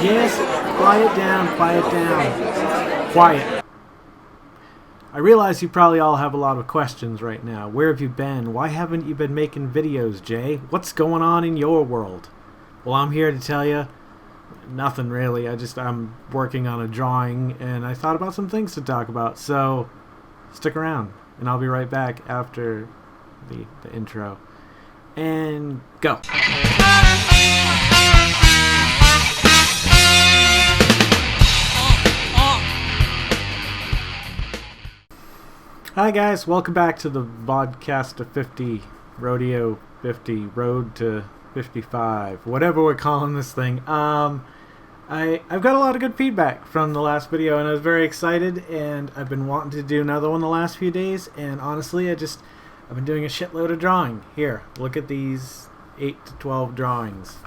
Yes, quiet down, quiet down. Quiet. I realize you probably all have a lot of questions right now. Where have you been? Why haven't you been making videos, Jay? What's going on in your world? Well, I'm here to tell you, nothing really. I'm working on a drawing, and I thought about some things to talk about. So, stick around, and I'll be right back after the intro. And go. Hi guys, welcome back to the Vodkast to 50, Rodeo 50, Road to 55, whatever we're calling this thing. I've got a lot of good feedback from the last video, and I was very excited, and I've been wanting to do another one the last few days, and honestly, I've been doing a shitload of drawing. Here, look at these 8 to 12 drawings.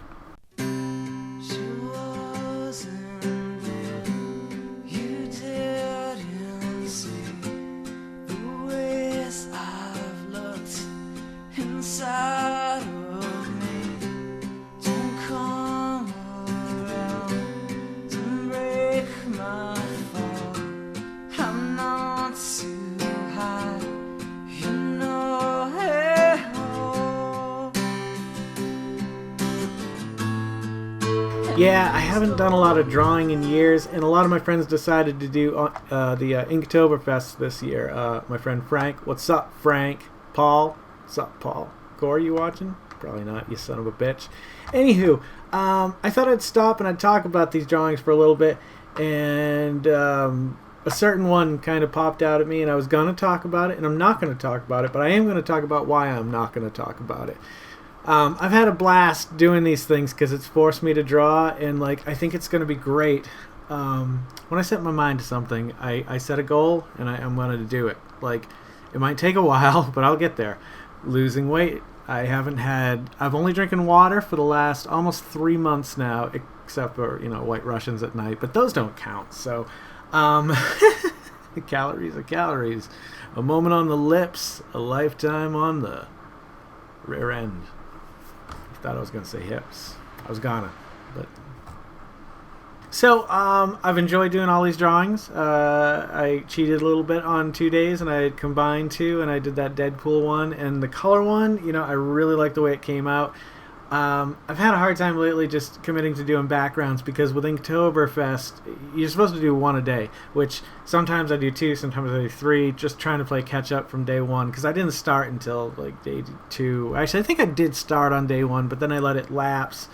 Yeah, I haven't done a lot of drawing in years, and a lot of my friends decided to do the Inktober fest this year. My friend Frank, what's up, Frank? Paul, what's up, Paul? Gore, you watching? Probably not, you son of a bitch. Anywho, I thought I'd stop and I'd talk about these drawings for a little bit, and a certain one kind of popped out at me, and I was going to talk about it, and I'm not going to talk about it, but I am going to talk about why I'm not going to talk about it. I've had a blast doing these things because it's forced me to draw, and I think it's going to be great. When I set my mind to something, I set a goal, and I'm going to do it. It might take a while, but I'll get there. Losing weight. I've only drinking water for the last almost 3 months now, except for, White Russians at night, but those don't count. So, calories are calories. A moment on the lips, a lifetime on the rear end. I thought I was going to say hips. I was gonna, but... So, I've enjoyed doing all these drawings. I cheated a little bit on 2 days, and I combined 2, and I did that Deadpool one. And the color one, I really like the way it came out. I've had a hard time lately just committing to doing backgrounds, because with Inktoberfest, you're supposed to do 1 a day, which sometimes I do 2, sometimes I do 3, just trying to play catch up from day 1, because I didn't start until day 2. Actually, I think I did start on day 1, but then I let it lapse,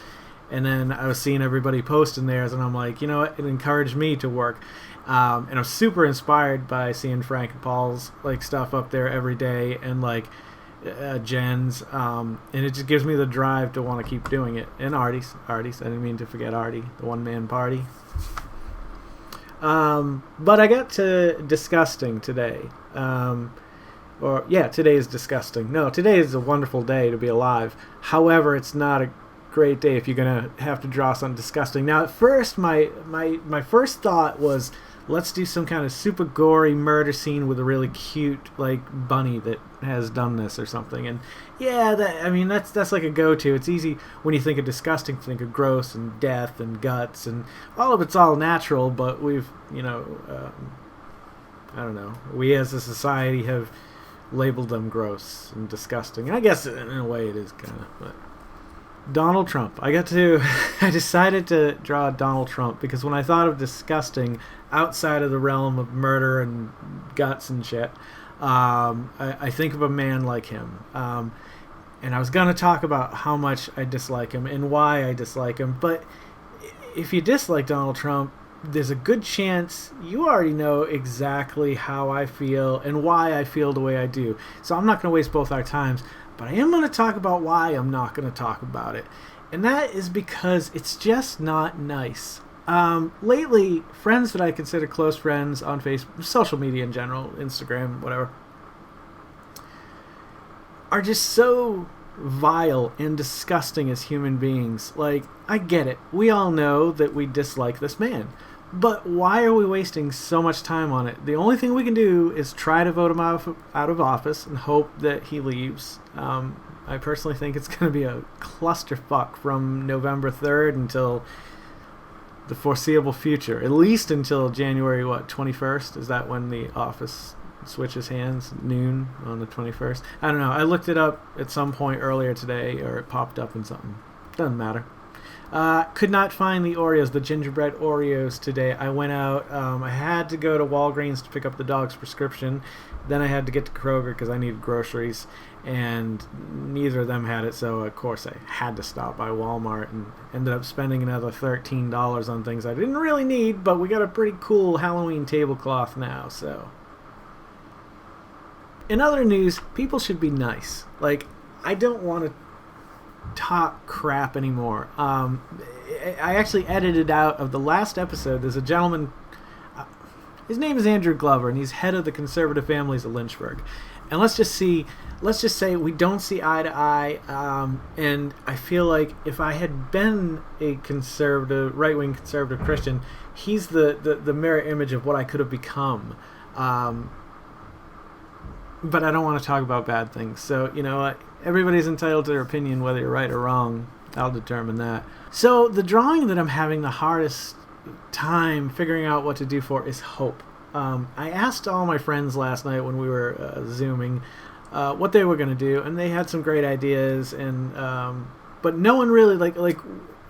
and then I was seeing everybody posting theirs, and I'm like, you know what, it encouraged me to work. And I'm super inspired by seeing Frank and Paul's stuff up there every day, and Jen's, and it just gives me the drive to want to keep doing it. And Artie's, I didn't mean to forget Artie, the one-man party. But I got to disgusting today. Today is disgusting. No, today is a wonderful day to be alive. However, it's not a great day if you're gonna have to draw something disgusting. Now, at first, my first thought was, let's do some kind of super gory murder scene with a really cute bunny that has done this or something. And yeah, that's like a go-to. It's easy when you think of disgusting to think of gross and death and guts, and all of it's all natural, but we've I don't know, we as a society have labeled them gross and disgusting. And I guess in a way it is kind of, but Donald Trump. I decided to draw Donald Trump because when I thought of disgusting outside of the realm of murder and guts and shit, I think of a man like him. And I was going to talk about how much I dislike him and why I dislike him. But if you dislike Donald Trump, there's a good chance you already know exactly how I feel and why I feel the way I do. So I'm not going to waste both our times. But I am going to talk about why I'm not going to talk about it. And that is because it's just not nice. Lately, friends that I consider close friends on Facebook, social media in general, Instagram, whatever, are just so vile and disgusting as human beings. I get it. We all know that we dislike this man. But why are we wasting so much time on it? The only thing we can do is try to vote him out of office and hope that he leaves. I personally think it's going to be a clusterfuck from November 3rd until the foreseeable future, at least until January 21st. Is that when the office switches hands? Noon on the 21st. I don't know. I looked it up at some point earlier today, or it popped up in something. Doesn't matter. Could not find the Oreos, the gingerbread Oreos today. I went out. I had to go to Walgreens to pick up the dog's prescription. Then I had to get to Kroger because I needed groceries, and neither of them had it. So of course I had to stop by Walmart and ended up spending another $13 on things I didn't really need. But we got a pretty cool Halloween tablecloth now. So in other news, people should be nice. Like, I don't want to talk crap anymore. I actually edited out of the last episode. There's a gentleman, his name is Andrew Glover, and he's head of the conservative families of Lynchburg. And let's just say we don't see eye to eye. And I feel like if I had been a conservative, right-wing conservative Christian, he's the mirror image of what I could have become. But I don't want to talk about bad things. So, you know, everybody's entitled to their opinion, whether you're right or wrong. I'll determine that. So the drawing that I'm having the hardest time figuring out what to do for is hope. I asked all my friends last night when we were Zooming what they were going to do, and they had some great ideas. And but no one really, like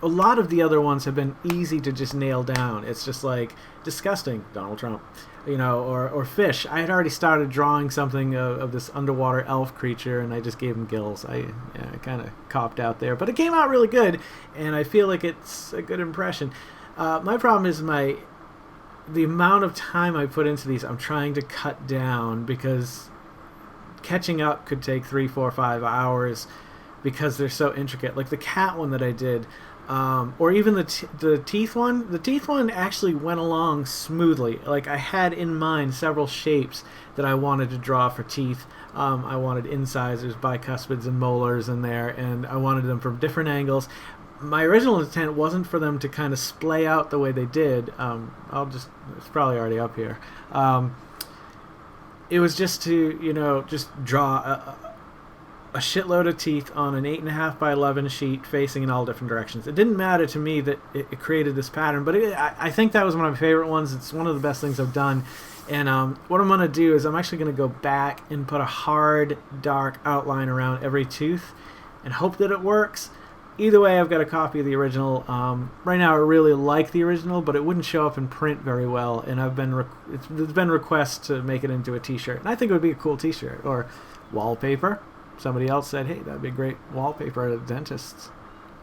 a lot of the other ones have been easy to just nail down. It's just like disgusting, Donald Trump. You know, or fish. I had already started drawing something of this underwater elf creature, and I just gave him gills. I kind of copped out there, but it came out really good, and I feel like it's a good impression. My problem is the amount of time I put into these. I'm trying to cut down because catching up could take 3, 4, 5 hours because they're so intricate. Like the cat one that I did. Or even the teeth one. The teeth one actually went along smoothly. Like I had in mind several shapes that I wanted to draw for teeth. I wanted incisors, bicuspids, and molars in there, and I wanted them from different angles. My original intent wasn't for them to kind of splay out the way they did. It's probably already up here. It was just to, you know, just draw a shitload of teeth on an 8.5 by 11 sheet facing in all different directions. It didn't matter to me that it created this pattern, but I think that was one of my favorite ones. It's one of the best things I've done. And what I'm going to do is I'm actually going to go back and put a hard, dark outline around every tooth and hope that it works. Either way, I've got a copy of the original. Right now, I really like the original, but it wouldn't show up in print very well. And there's been requests to make it into a t-shirt. And I think it would be a cool t-shirt or wallpaper. Somebody else said, hey, that'd be great wallpaper at a dentist's.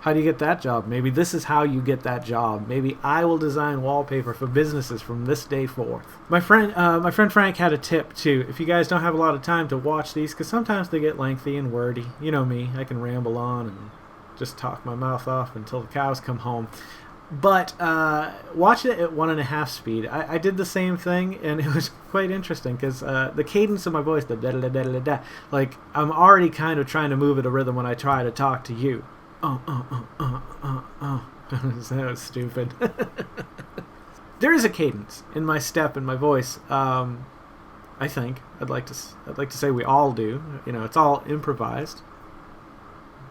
How do you get that job? Maybe this is how you get that job. Maybe I will design wallpaper for businesses from this day forth. My friend Frank had a tip, too. If you guys don't have a lot of time to watch these, because sometimes they get lengthy and wordy. You know me. I can ramble on and just talk my mouth off until the cows come home. But watch it at 1.5 speed. I did the same thing, and it was quite interesting because the cadence of my voice, the da-da-da-da-da-da, like I'm already kind of trying to move at a rhythm when I try to talk to you. That was stupid. There is a cadence in my step and my voice. I think I'd like to say we all do. You know, it's all improvised,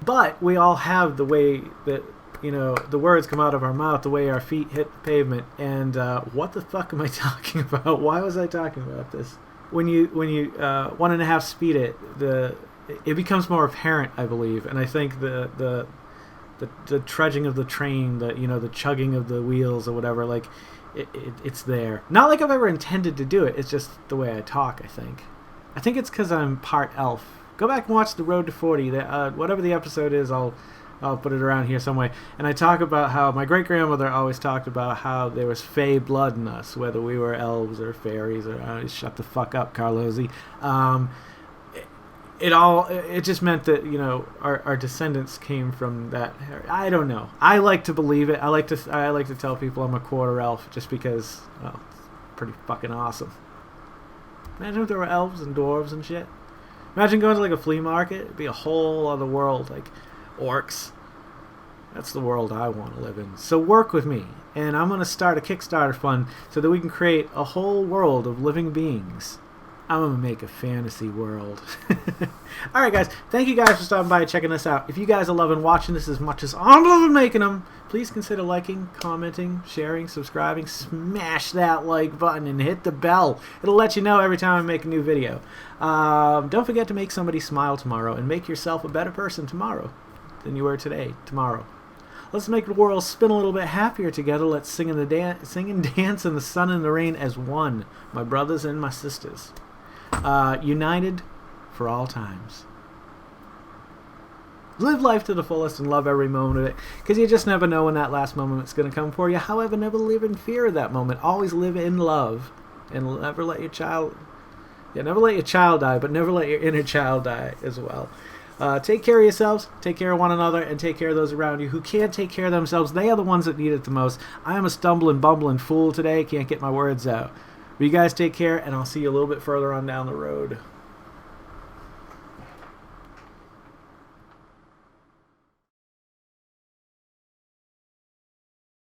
but we all have the way that, you know, the words come out of our mouth, the way our feet hit the pavement. And what the fuck am I talking about? Why was I talking about this? When you 1.5 speed it becomes more apparent, I believe. And I think the trudging of the train, the chugging of the wheels or whatever, like it's there. Not like I've ever intended to do it. It's just the way I talk. I think it's because I'm part elf. Go back and watch The Road to 40. Whatever the episode is, I'll put it around here some way. And I talk about how my great-grandmother always talked about how there was fey blood in us, whether we were elves or fairies or... shut the fuck up, Carlozzi. It just meant that, you know, our descendants came from that. I don't know. I like to believe it. I like to tell people I'm a quarter elf just because, well, it's pretty fucking awesome. Imagine if there were elves and dwarves and shit. Imagine going to like a flea market. It'd be a whole other world, like orcs. That's the world I want to live in. So work with me, and I'm going to start a Kickstarter fund so that we can create a whole world of living beings. I'm going to make a fantasy world. All right, guys. Thank you guys for stopping by and checking this out. If you guys are loving watching this as much as I'm loving making them, please consider liking, commenting, sharing, subscribing. Smash that like button and hit the bell. It'll let you know every time I make a new video. Don't forget to make somebody smile tomorrow and make yourself a better person tomorrow than you were today, tomorrow. Let's make the world spin a little bit happier together. Let's sing and dance in the sun and the rain as one, my brothers and my sisters. United for all times. Live life to the fullest and love every moment of it, because you just never know when that last moment is going to come for you. However, never live in fear of that moment. Always live in love, and never let your child die, but never let your inner child die as well. Take care of yourselves, take care of one another, and take care of those around you who can't take care of themselves. They are the ones that need it the most. I am a stumbling, bumbling fool today. Can't get my words out. But you guys take care, and I'll see you a little bit further on down the road.